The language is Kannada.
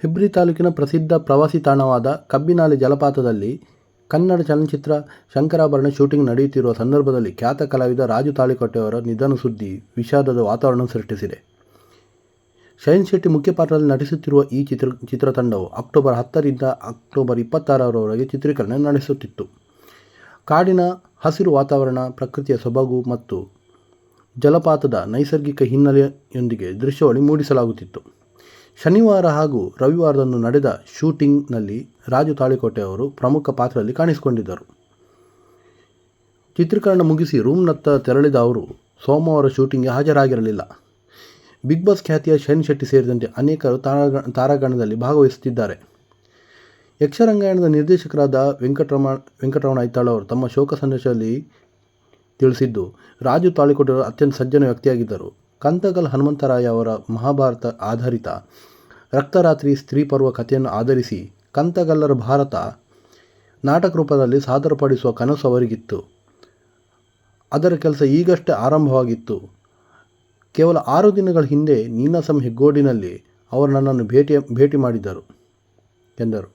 ಹೆಬ್ರಿ ತಾಲೂಕಿನ ಪ್ರಸಿದ್ಧ ಪ್ರವಾಸಿ ತಾಣವಾದ ಕಬ್ಬಿನಾಲೆ ಜಲಪಾತದಲ್ಲಿ ಕನ್ನಡ ಚಲನಚಿತ್ರ ಶಂಕರಾಭರಣ ಶೂಟಿಂಗ್ ನಡೆಯುತ್ತಿರುವ ಸಂದರ್ಭದಲ್ಲಿ ಖ್ಯಾತ ಕಲಾವಿದ ರಾಜು ತಾಳಿಕೋಟೆಯವರ ನಿಧನ ಸುದ್ದಿ ವಿಷಾದದ ವಾತಾವರಣ ಸೃಷ್ಟಿಸಿದೆ. ಶೈನ್ ಶೆಟ್ಟಿ ಮುಖ್ಯ ಪಾತ್ರದಲ್ಲಿ ನಟಿಸುತ್ತಿರುವ ಈ ಚಿತ್ರತಂಡವು ಅಕ್ಟೋಬರ್ 10ರಿಂದ ಅಕ್ಟೋಬರ್ 26ರವರೆಗೆ ಚಿತ್ರೀಕರಣ ನಡೆಸುತ್ತಿತ್ತು. ಕಾಡಿನ ಹಸಿರು ವಾತಾವರಣ, ಪ್ರಕೃತಿಯ ಸೊಬಗು ಮತ್ತು ಜಲಪಾತದ ನೈಸರ್ಗಿಕ ಹಿನ್ನೆಲೆಯೊಂದಿಗೆ ದೃಶ್ಯಾವಳಿ ಮೂಡಿಸಲಾಗುತ್ತಿತ್ತು. ಶನಿವಾರ ಹಾಗೂ ರವಿವಾರದಂದು ನಡೆದ ಶೂಟಿಂಗ್ನಲ್ಲಿ ರಾಜು ತಾಳಿಕೋಟೆ ಅವರು ಪ್ರಮುಖ ಪಾತ್ರದಲ್ಲಿ ಕಾಣಿಸಿಕೊಂಡಿದ್ದರು. ಚಿತ್ರೀಕರಣ ಮುಗಿಸಿ ರೂಮ್ನತ್ತ ತೆರಳಿದ ಅವರು ಸೋಮವಾರ ಶೂಟಿಂಗ್ಗೆ ಹಾಜರಾಗಿರಲಿಲ್ಲ. ಬಿಗ್ ಬಾಸ್ ಖ್ಯಾತಿಯ ಶೈನ್ ಶೆಟ್ಟಿ ಸೇರಿದಂತೆ ಅನೇಕರು ತಾರಾಗಣದಲ್ಲಿ ಭಾಗವಹಿಸುತ್ತಿದ್ದಾರೆ. ಯಕ್ಷರಂಗಾಯಣದ ನಿರ್ದೇಶಕರಾದ ವೆಂಕಟರಮಣ ಐತಾಳ್ ಅವರು ತಮ್ಮ ಶೋಕ ಸಂದೇಶದಲ್ಲಿ ತಿಳಿಸಿದ್ದು, ರಾಜು ತಾಳಿಕೋಟೆಯವರು ಅತ್ಯಂತ ಸಜ್ಜನ ವ್ಯಕ್ತಿಯಾಗಿದ್ದರು. ಕಂತಗಲ್ ಹನುಮಂತರಾಯ ಅವರ ಮಹಾಭಾರತ ಆಧಾರಿತ ರಕ್ತರಾತ್ರಿ ಸ್ತ್ರೀ ಪರ್ವ ಕಥೆಯನ್ನು ಆಧರಿಸಿ ಕಂತಗಲ್ಲರ ಭಾರತ ನಾಟಕ ರೂಪದಲ್ಲಿ ಸಾದರಪಡಿಸುವ ಕನಸು ಅವರಿಗಿತ್ತು. ಅದರ ಕೆಲಸ ಈಗಷ್ಟೇ ಆರಂಭವಾಗಿತ್ತು. ಕೇವಲ 6 ದಿನಗಳ ಹಿಂದೆ ನೀನಾಸಂ ಹೆಗ್ಗೋಡಿನಲ್ಲಿ ಅವರು ನನ್ನನ್ನು ಭೇಟಿ ಮಾಡಿದರು ಎಂದರು.